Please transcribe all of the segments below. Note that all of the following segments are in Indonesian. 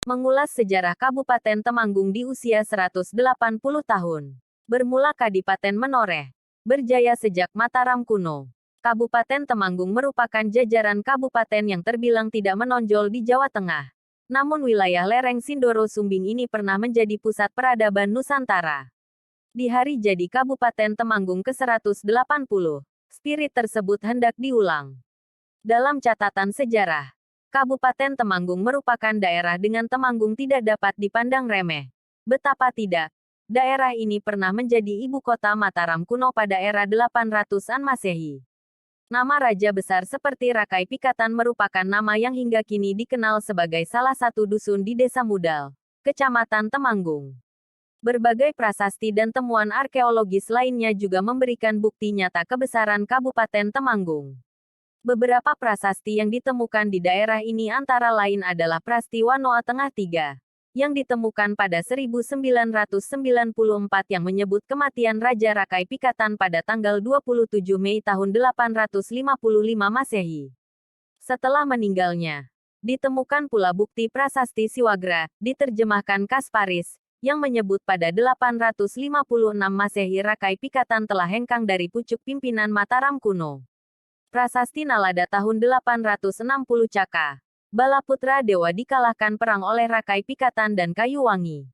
Mengulas sejarah Kabupaten Temanggung di usia 180 tahun. Bermula Kadipaten Menoreh. Berjaya sejak Mataram kuno. Kabupaten Temanggung merupakan jajaran kabupaten yang terbilang tidak menonjol di Jawa Tengah. Namun wilayah lereng Sindoro Sumbing ini pernah menjadi pusat peradaban Nusantara. Di hari jadi Kabupaten Temanggung ke-180, spirit tersebut hendak diulang. Dalam catatan sejarah, Kabupaten Temanggung merupakan daerah dengan Temanggung tidak dapat dipandang remeh. Betapa tidak, daerah ini pernah menjadi ibu kota Mataram kuno pada era 800-an Masehi. Nama raja besar seperti Rakai Pikatan merupakan nama yang hingga kini dikenal sebagai salah satu dusun di Desa Mudal, Kecamatan Temanggung. Berbagai prasasti dan temuan arkeologis lainnya juga memberikan bukti nyata kebesaran Kabupaten Temanggung. Beberapa prasasti yang ditemukan di daerah ini antara lain adalah Prastiwa Noa Tengah III, yang ditemukan pada 1994 yang menyebut kematian Raja Rakai Pikatan pada tanggal 27 Mei tahun 855 Masehi. Setelah meninggalnya, ditemukan pula bukti prasasti Siwagra, diterjemahkan Kasparis, yang menyebut pada 856 Masehi Rakai Pikatan telah hengkang dari pucuk pimpinan Mataram kuno. Prasasti Nalada tahun 860 Caka. Balaputra Dewa dikalahkan perang oleh Rakai Pikatan dan Kayuwangi.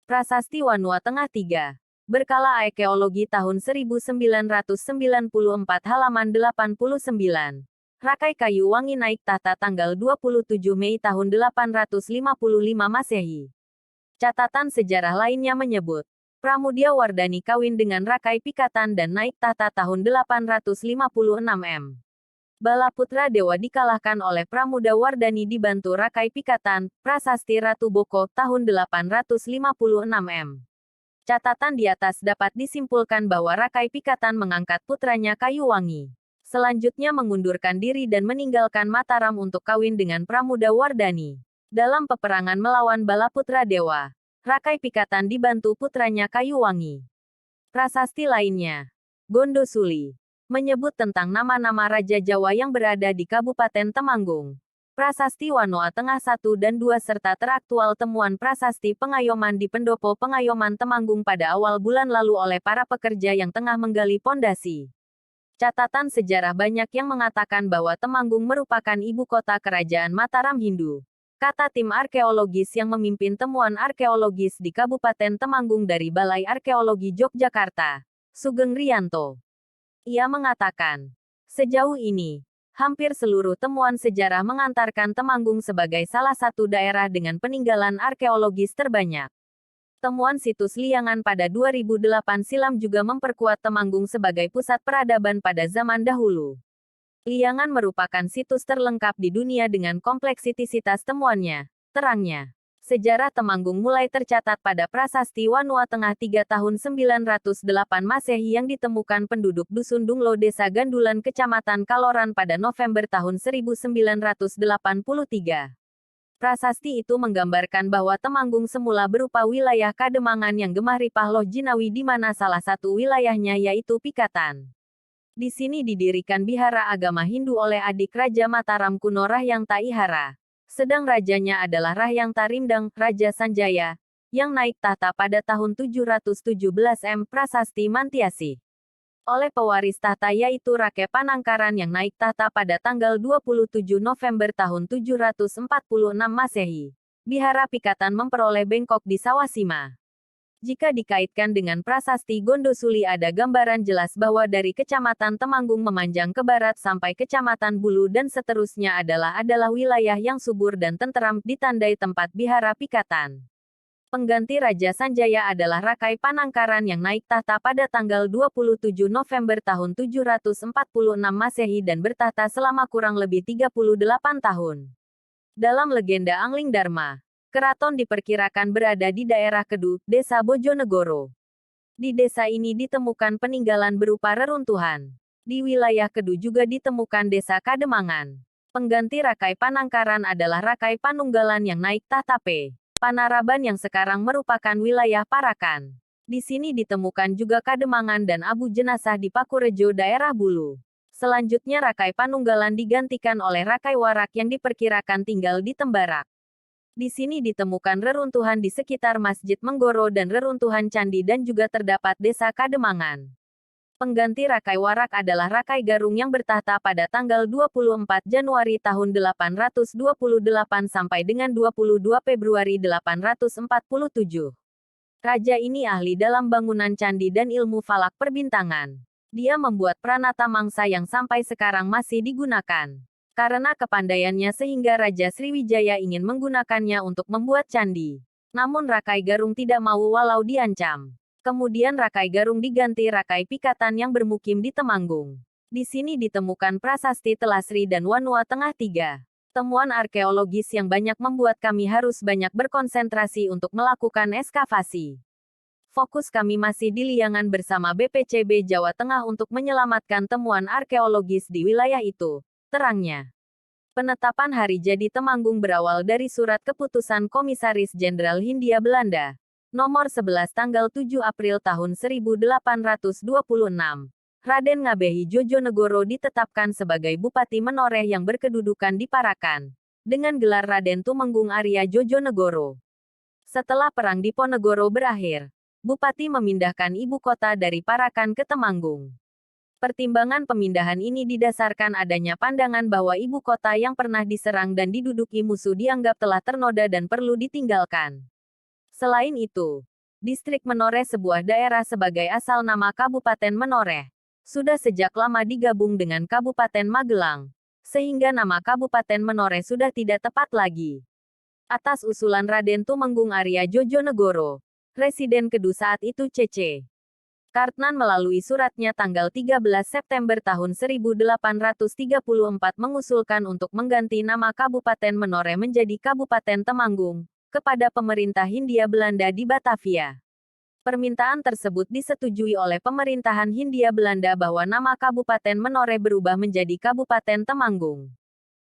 Prasasti Wanua Tengah III. Berkala Arkeologi tahun 1994 halaman 89. Rakai Kayuwangi naik tahta tanggal 27 Mei tahun 855 Masehi. Catatan sejarah lainnya menyebut, Pramudia Wardani kawin dengan Rakai Pikatan dan naik tahta tahun 856 M. Balaputra Dewa dikalahkan oleh Pramuda Wardani dibantu Rakai Pikatan, Prasasti Ratu Boko, tahun 856 M. Catatan di atas dapat disimpulkan bahwa Rakai Pikatan mengangkat putranya Kayuwangi. Selanjutnya mengundurkan diri dan meninggalkan Mataram untuk kawin dengan Pramuda Wardani. Dalam peperangan melawan Balaputra Dewa, Rakai Pikatan dibantu putranya Kayuwangi. Prasasti lainnya, Gondosuli, menyebut tentang nama-nama Raja Jawa yang berada di Kabupaten Temanggung. Prasasti Wanoa Tengah 1 dan 2 serta teraktual temuan prasasti pengayoman di Pendopo Pengayoman Temanggung pada awal bulan lalu oleh para pekerja yang tengah menggali pondasi. Catatan sejarah banyak yang mengatakan bahwa Temanggung merupakan ibu kota kerajaan Mataram Hindu. Kata tim arkeologis yang memimpin temuan arkeologis di Kabupaten Temanggung dari Balai Arkeologi Yogyakarta, Sugeng Rianto. Ia mengatakan, sejauh ini, hampir seluruh temuan sejarah mengantarkan Temanggung sebagai salah satu daerah dengan peninggalan arkeologis terbanyak. Temuan situs Liangan pada 2008 silam juga memperkuat Temanggung sebagai pusat peradaban pada zaman dahulu. Liangan merupakan situs terlengkap di dunia dengan kompleksitas temuannya, terangnya. Sejarah Temanggung mulai tercatat pada Prasasti Wanua Tengah 3 tahun 908 Masehi yang ditemukan penduduk Dusun Dunglo Desa Gandulan Kecamatan Kaloran pada November tahun 1983. Prasasti itu menggambarkan bahwa Temanggung semula berupa wilayah Kademangan yang gemah ripah Loh Jinawi di mana salah satu wilayahnya yaitu Pikatan. Di sini didirikan bihara agama Hindu oleh adik Raja Mataram kuno Rahyang Taihara. Sedang rajanya adalah Rahyang Tarindang, Raja Sanjaya, yang naik tahta pada tahun 717 M. Prasasti Mantiasi. Oleh pewaris tahta yaitu Rake Panangkaran yang naik tahta pada tanggal 27 November tahun 746 Masehi. Bihara Pikatan memperoleh bengkok di Sawasima. Jika dikaitkan dengan prasasti Gondosuli ada gambaran jelas bahwa dari Kecamatan Temanggung memanjang ke barat sampai Kecamatan Bulu dan seterusnya adalah wilayah yang subur dan tenteram, ditandai tempat bihara Pikatan. Pengganti Raja Sanjaya adalah Rakai Panangkaran yang naik tahta pada tanggal 27 November tahun 746 Masehi dan bertahta selama kurang lebih 38 tahun. Dalam legenda Angling Dharma, keraton diperkirakan berada di daerah Kedu, Desa Bojonegoro. Di desa ini ditemukan peninggalan berupa reruntuhan. Di wilayah Kedu juga ditemukan Desa Kademangan. Pengganti Rakai Panangkaran adalah Rakai Panunggalan yang naik tahta Panaraban yang sekarang merupakan wilayah Parakan. Di sini ditemukan juga Kademangan dan Abu Jenazah di Pakurejo daerah Bulu. Selanjutnya Rakai Panunggalan digantikan oleh Rakai Warak yang diperkirakan tinggal di Tembarak. Di sini ditemukan reruntuhan di sekitar Masjid Menggoro dan reruntuhan candi dan juga terdapat desa Kademangan. Pengganti Rakai Warak adalah Rakai Garung yang bertahta pada tanggal 24 Januari tahun 828 sampai dengan 22 Februari 847. Raja ini ahli dalam bangunan candi dan ilmu falak perbintangan. Dia membuat pranata mangsa yang sampai sekarang masih digunakan. Karena kepandaiannya sehingga Raja Sriwijaya ingin menggunakannya untuk membuat candi. Namun Rakai Garung tidak mau walau diancam. Kemudian Rakai Garung diganti Rakai Pikatan yang bermukim di Temanggung. Di sini ditemukan prasasti Telasri dan Wanua Tengah 3. Temuan arkeologis yang banyak membuat kami harus banyak berkonsentrasi untuk melakukan eskavasi. Fokus kami masih di Liangan bersama BPCB Jawa Tengah untuk menyelamatkan temuan arkeologis di wilayah itu, terangnya. Penetapan hari jadi Temanggung berawal dari surat keputusan Komisaris Jenderal Hindia Belanda, nomor 11 tanggal 7 April tahun 1826. Raden Ngabehi Jojonegoro ditetapkan sebagai Bupati Menoreh yang berkedudukan di Parakan, dengan gelar Raden Tumenggung Arya Jojonegoro. Setelah Perang Diponegoro berakhir, Bupati memindahkan ibu kota dari Parakan ke Temanggung. Pertimbangan pemindahan ini didasarkan adanya pandangan bahwa ibu kota yang pernah diserang dan diduduki musuh dianggap telah ternoda dan perlu ditinggalkan. Selain itu, distrik Menoreh sebuah daerah sebagai asal nama Kabupaten Menoreh, sudah sejak lama digabung dengan Kabupaten Magelang, sehingga nama Kabupaten Menoreh sudah tidak tepat lagi. Atas usulan Raden Tumenggung Arya Jojonegoro, Residen Kedu saat itu C.C. Kartnan melalui suratnya tanggal 13 September tahun 1834 mengusulkan untuk mengganti nama Kabupaten Menoreh menjadi Kabupaten Temanggung, kepada pemerintah Hindia Belanda di Batavia. Permintaan tersebut disetujui oleh pemerintahan Hindia Belanda bahwa nama Kabupaten Menoreh berubah menjadi Kabupaten Temanggung.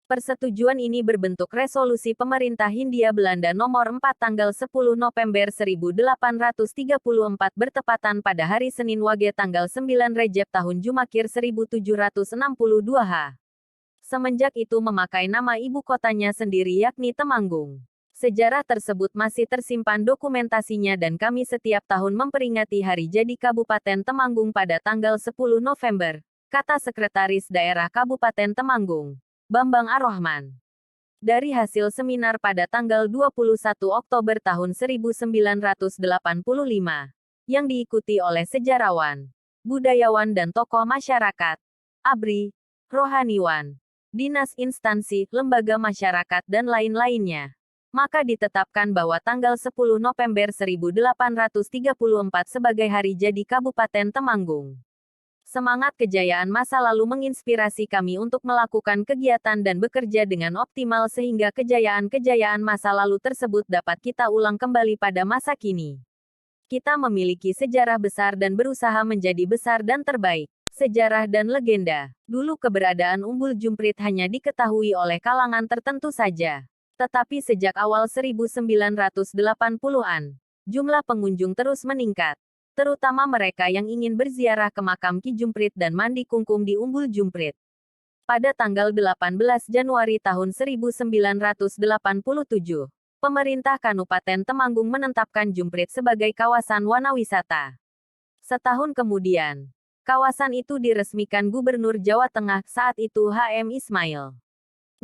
Persetujuan ini berbentuk resolusi pemerintah Hindia Belanda nomor 4 tanggal 10 November 1834 bertepatan pada hari Senin Wage tanggal 9 Rejeb tahun Jumakir 1762H. Semenjak itu memakai nama ibu kotanya sendiri yakni Temanggung. Sejarah tersebut masih tersimpan dokumentasinya dan kami setiap tahun memperingati hari jadi Kabupaten Temanggung pada tanggal 10 November, kata Sekretaris Daerah Kabupaten Temanggung, Bambang Ar-Rahman. Dari hasil seminar pada tanggal 21 Oktober tahun 1985, yang diikuti oleh sejarawan, budayawan dan tokoh masyarakat, ABRI, rohaniwan, dinas instansi, lembaga masyarakat dan lain-lainnya. Maka ditetapkan bahwa tanggal 10 November 1834 sebagai hari jadi Kabupaten Temanggung. Semangat kejayaan masa lalu menginspirasi kami untuk melakukan kegiatan dan bekerja dengan optimal sehingga kejayaan-kejayaan masa lalu tersebut dapat kita ulang kembali pada masa kini. Kita memiliki sejarah besar dan berusaha menjadi besar dan terbaik. Sejarah dan legenda. Dulu keberadaan Umbul Jumprit hanya diketahui oleh kalangan tertentu saja. Tetapi sejak awal 1980-an, jumlah pengunjung terus meningkat. Terutama mereka yang ingin berziarah ke makam Ki Jumprit dan mandi kungkung di Umbul Jumprit. Pada tanggal 18 Januari tahun 1987, pemerintah Kabupaten Temanggung menetapkan Jumprit sebagai kawasan wanawisata. Setahun kemudian, kawasan itu diresmikan Gubernur Jawa Tengah saat itu H.M. Ismail.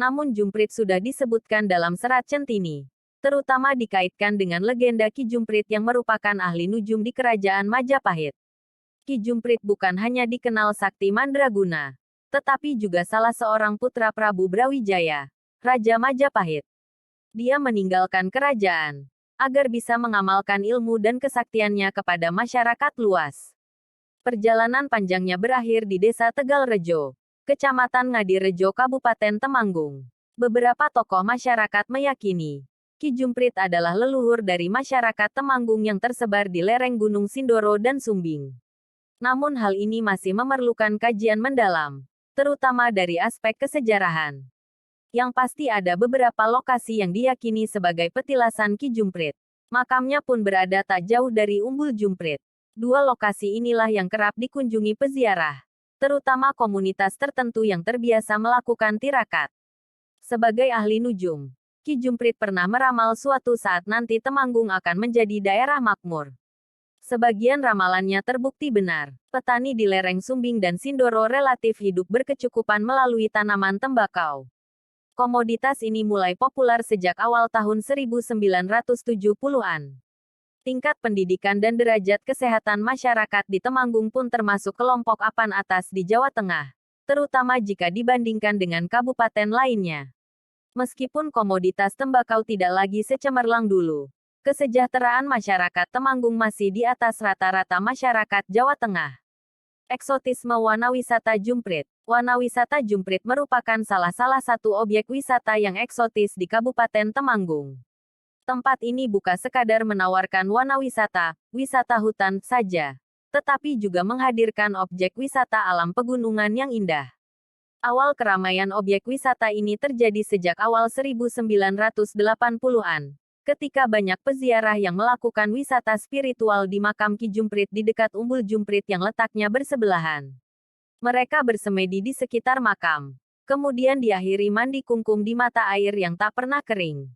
Namun Jumprit sudah disebutkan dalam serat Centini, terutama dikaitkan dengan legenda Ki Jumprit yang merupakan ahli nujum di Kerajaan Majapahit. Ki Jumprit bukan hanya dikenal sakti mandraguna, tetapi juga salah seorang putra Prabu Brawijaya, Raja Majapahit. Dia meninggalkan kerajaan, agar bisa mengamalkan ilmu dan kesaktiannya kepada masyarakat luas. Perjalanan panjangnya berakhir di Desa Tegalrejo, Kecamatan Ngadirejo, Kabupaten Temanggung. Beberapa tokoh masyarakat meyakini, Ki Jumprit adalah leluhur dari masyarakat Temanggung yang tersebar di lereng Gunung Sindoro dan Sumbing. Namun hal ini masih memerlukan kajian mendalam, terutama dari aspek kesejarahan. Yang pasti ada beberapa lokasi yang diyakini sebagai petilasan Ki Jumprit. Makamnya pun berada tak jauh dari Umbul Jumprit. Dua lokasi inilah yang kerap dikunjungi peziarah, terutama komunitas tertentu yang terbiasa melakukan tirakat. Sebagai ahli nujum, Ki Ki Jumprit pernah meramal suatu saat nanti Temanggung akan menjadi daerah makmur. Sebagian ramalannya terbukti benar. Petani di lereng Sumbing dan Sindoro relatif hidup berkecukupan melalui tanaman tembakau. Komoditas ini mulai populer sejak awal tahun 1970-an. Tingkat pendidikan dan derajat kesehatan masyarakat di Temanggung pun termasuk kelompok papan atas di Jawa Tengah, terutama jika dibandingkan dengan kabupaten lainnya. Meskipun komoditas tembakau tidak lagi secemerlang dulu, kesejahteraan masyarakat Temanggung masih di atas rata-rata masyarakat Jawa Tengah. Eksotisme Wanawisata Jumprit. Wanawisata Jumprit merupakan salah satu objek wisata yang eksotis di Kabupaten Temanggung. Tempat ini bukan sekadar menawarkan wanawisata, wisata hutan saja, tetapi juga menghadirkan objek wisata alam pegunungan yang indah. Awal keramaian objek wisata ini terjadi sejak awal 1980-an, ketika banyak peziarah yang melakukan wisata spiritual di makam Ki Jumprit di dekat Umbul Jumprit yang letaknya bersebelahan. Mereka bersemedi di sekitar makam, kemudian diakhiri mandi kungkum di mata air yang tak pernah kering.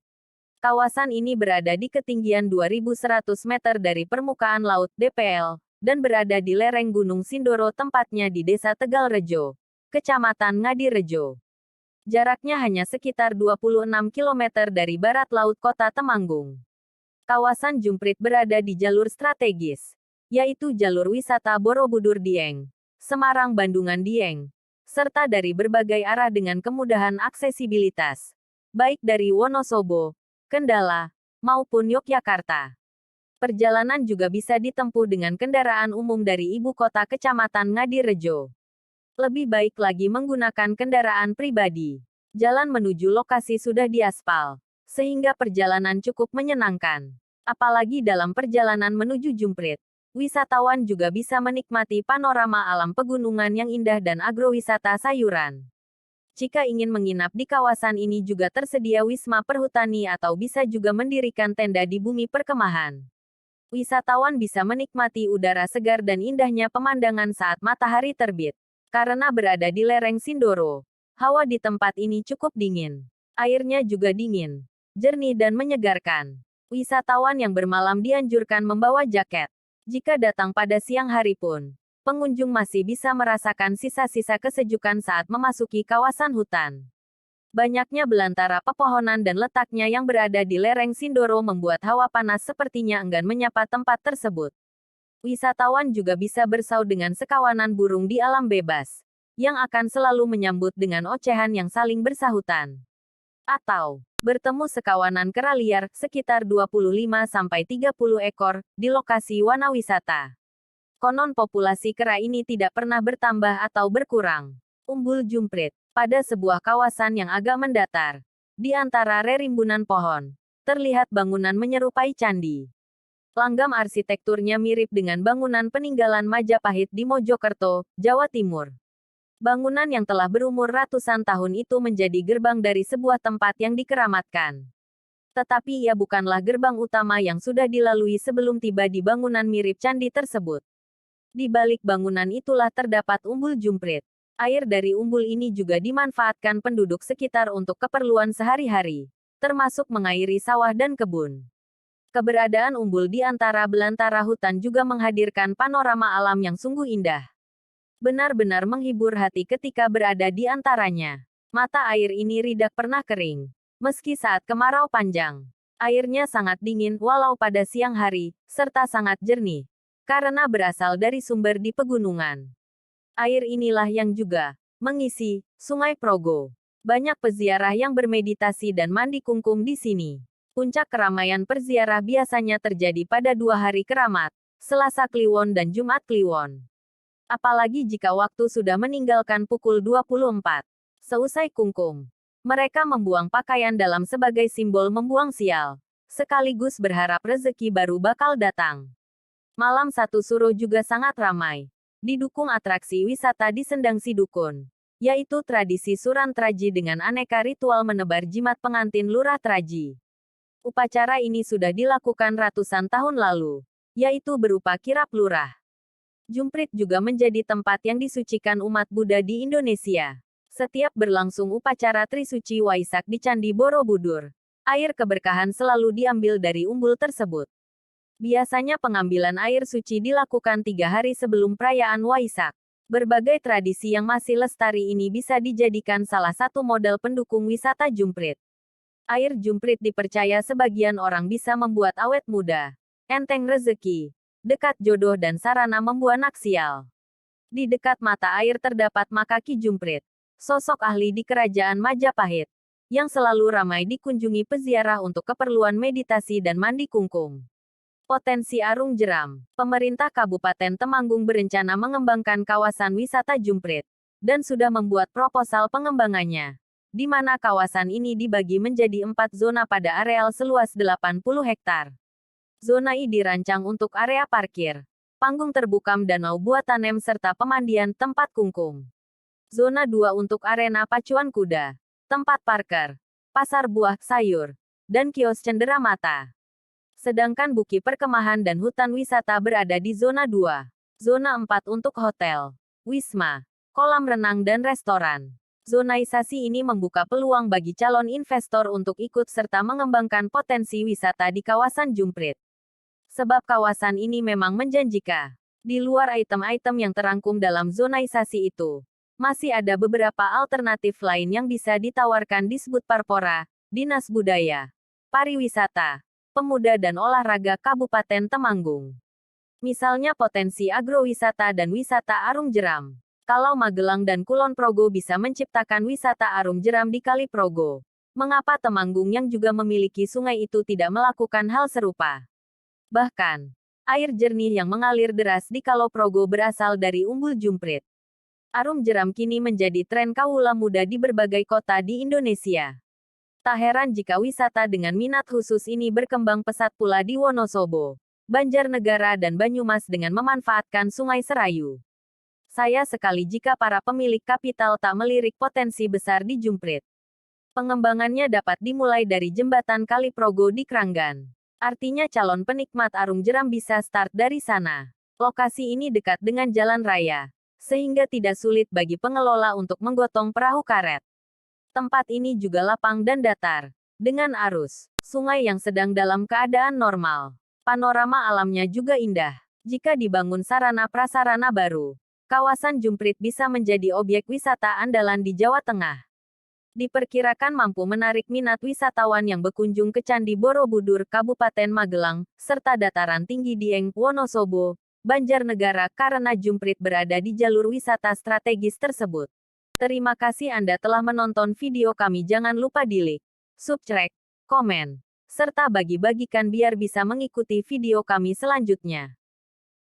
Kawasan ini berada di ketinggian 2.100 meter dari permukaan laut (dpl), dan berada di lereng Gunung Sindoro, tempatnya di Desa Tegalrejo, Kecamatan Ngadirejo. Jaraknya hanya sekitar 26 km dari barat laut kota Temanggung. Kawasan Jumprit berada di jalur strategis, yaitu jalur wisata Borobudur-Dieng, Semarang-Bandungan-Dieng, serta dari berbagai arah dengan kemudahan aksesibilitas, baik dari Wonosobo, Kendala, maupun Yogyakarta. Perjalanan juga bisa ditempuh dengan kendaraan umum dari ibu kota Kecamatan Ngadirejo. Lebih baik lagi menggunakan kendaraan pribadi. Jalan menuju lokasi sudah diaspal, sehingga perjalanan cukup menyenangkan. Apalagi dalam perjalanan menuju Jumprit, wisatawan juga bisa menikmati panorama alam pegunungan yang indah dan agrowisata sayuran. Jika ingin menginap di kawasan ini juga tersedia wisma perhutani atau bisa juga mendirikan tenda di bumi perkemahan. Wisatawan bisa menikmati udara segar dan indahnya pemandangan saat matahari terbit. Karena berada di lereng Sindoro, hawa di tempat ini cukup dingin. Airnya juga dingin, jernih dan menyegarkan. Wisatawan yang bermalam dianjurkan membawa jaket. Jika datang pada siang hari pun, pengunjung masih bisa merasakan sisa-sisa kesejukan saat memasuki kawasan hutan. Banyaknya belantara pepohonan dan letaknya yang berada di lereng Sindoro membuat hawa panas sepertinya enggan menyapa tempat tersebut. Wisatawan juga bisa bersau dengan sekawanan burung di alam bebas, yang akan selalu menyambut dengan ocehan yang saling bersahutan. Atau, bertemu sekawanan kera liar, sekitar 25-30 ekor, di lokasi wanawisata. Konon populasi kera ini tidak pernah bertambah atau berkurang. Umbul Jumprit, pada sebuah kawasan yang agak mendatar. Di antara rerimbunan pohon, terlihat bangunan menyerupai candi. Langgam arsitekturnya mirip dengan bangunan peninggalan Majapahit di Mojokerto, Jawa Timur. Bangunan yang telah berumur ratusan tahun itu menjadi gerbang dari sebuah tempat yang dikeramatkan. Tetapi ia bukanlah gerbang utama yang sudah dilalui sebelum tiba di bangunan mirip candi tersebut. Di balik bangunan itulah terdapat Umbul Jumprit. Air dari umbul ini juga dimanfaatkan penduduk sekitar untuk keperluan sehari-hari, termasuk mengairi sawah dan kebun. Keberadaan umbul di antara belantara hutan juga menghadirkan panorama alam yang sungguh indah. Benar-benar menghibur hati ketika berada di antaranya. Mata air ini tidak pernah kering. Meski saat kemarau panjang, airnya sangat dingin walau pada siang hari, serta sangat jernih, karena berasal dari sumber di pegunungan. Air inilah yang juga mengisi Sungai Progo. Banyak peziarah yang bermeditasi dan mandi kungkum di sini. Puncak keramaian perziarah biasanya terjadi pada 2 hari keramat, Selasa Kliwon dan Jumat Kliwon. Apalagi jika waktu sudah meninggalkan pukul 24. Seusai kungkum, mereka membuang pakaian dalam sebagai simbol membuang sial, sekaligus berharap rezeki baru bakal datang. Malam Satu Suro juga sangat ramai, didukung atraksi wisata di Sendang Sidukun, yaitu tradisi Suran Traji dengan aneka ritual menebar jimat pengantin Lurah Traji. Upacara ini sudah dilakukan ratusan tahun lalu, yaitu berupa kirap lurah. Jumprit juga menjadi tempat yang disucikan umat Buddha di Indonesia. Setiap berlangsung upacara Trisuci Waisak di Candi Borobudur, Air keberkahan selalu diambil dari umbul tersebut. Biasanya pengambilan air suci dilakukan 3 hari sebelum perayaan Waisak. Berbagai tradisi yang masih lestari ini bisa dijadikan salah satu model pendukung wisata Jumprit. Air Jumprit dipercaya sebagian orang bisa membuat awet muda, enteng rezeki, dekat jodoh dan sarana membuat naksial. Di dekat mata air terdapat maka Ki Jumprit, sosok ahli di kerajaan Majapahit, yang selalu ramai dikunjungi peziarah untuk keperluan meditasi dan mandi kungkung. Potensi Arung Jeram. Pemerintah Kabupaten Temanggung berencana mengembangkan kawasan wisata Jumprit, dan sudah membuat proposal pengembangannya, di mana kawasan ini dibagi menjadi 4 zona pada areal seluas 80 hektar. Zona I dirancang untuk area parkir, panggung terbuka danau buatan serta pemandian tempat kungkung. Zona 2 untuk arena pacuan kuda, tempat parkir, pasar buah, sayur, dan kios cendera mata. Sedangkan buki perkemahan dan hutan wisata berada di zona 2. Zona 4 untuk hotel, wisma, kolam renang dan restoran. Zonaisasi ini membuka peluang bagi calon investor untuk ikut serta mengembangkan potensi wisata di kawasan Jumprit. Sebab kawasan ini memang menjanjikan. Di luar item-item yang terangkum dalam zonaisasi itu, masih ada beberapa alternatif lain yang bisa ditawarkan disebut Parpora, Dinas Budaya, Pariwisata, Pemuda dan Olahraga Kabupaten Temanggung. Misalnya potensi agrowisata dan wisata Arung Jeram. Kalau Magelang dan Kulon Progo bisa menciptakan wisata Arung Jeram di Kali Progo, mengapa Temanggung yang juga memiliki sungai itu tidak melakukan hal serupa? Bahkan, air jernih yang mengalir deras di Kalo Progo berasal dari umbul Jumprit. Arung Jeram kini menjadi tren kaula muda di berbagai kota di Indonesia. Tak heran jika wisata dengan minat khusus ini berkembang pesat pula di Wonosobo, Banjarnegara dan Banyumas dengan memanfaatkan Sungai Serayu. Saya sekali jika para pemilik kapital tak melirik potensi besar di Jumprit. Pengembangannya dapat dimulai dari jembatan Kali Progo di Kranggan. Artinya calon penikmat Arung Jeram bisa start dari sana. Lokasi ini dekat dengan jalan raya, sehingga tidak sulit bagi pengelola untuk menggotong perahu karet. Tempat ini juga lapang dan datar, dengan arus sungai yang sedang dalam keadaan normal. Panorama alamnya juga indah. Jika dibangun sarana prasarana baru, kawasan Jumprit bisa menjadi objek wisata andalan di Jawa Tengah. Diperkirakan mampu menarik minat wisatawan yang berkunjung ke Candi Borobudur, Kabupaten Magelang, serta dataran tinggi Dieng, Wonosobo, Banjarnegara karena Jumprit berada di jalur wisata strategis tersebut. Terima kasih Anda telah menonton video kami. Jangan lupa di like, subscribe, komen, serta bagi-bagikan biar bisa mengikuti video kami selanjutnya.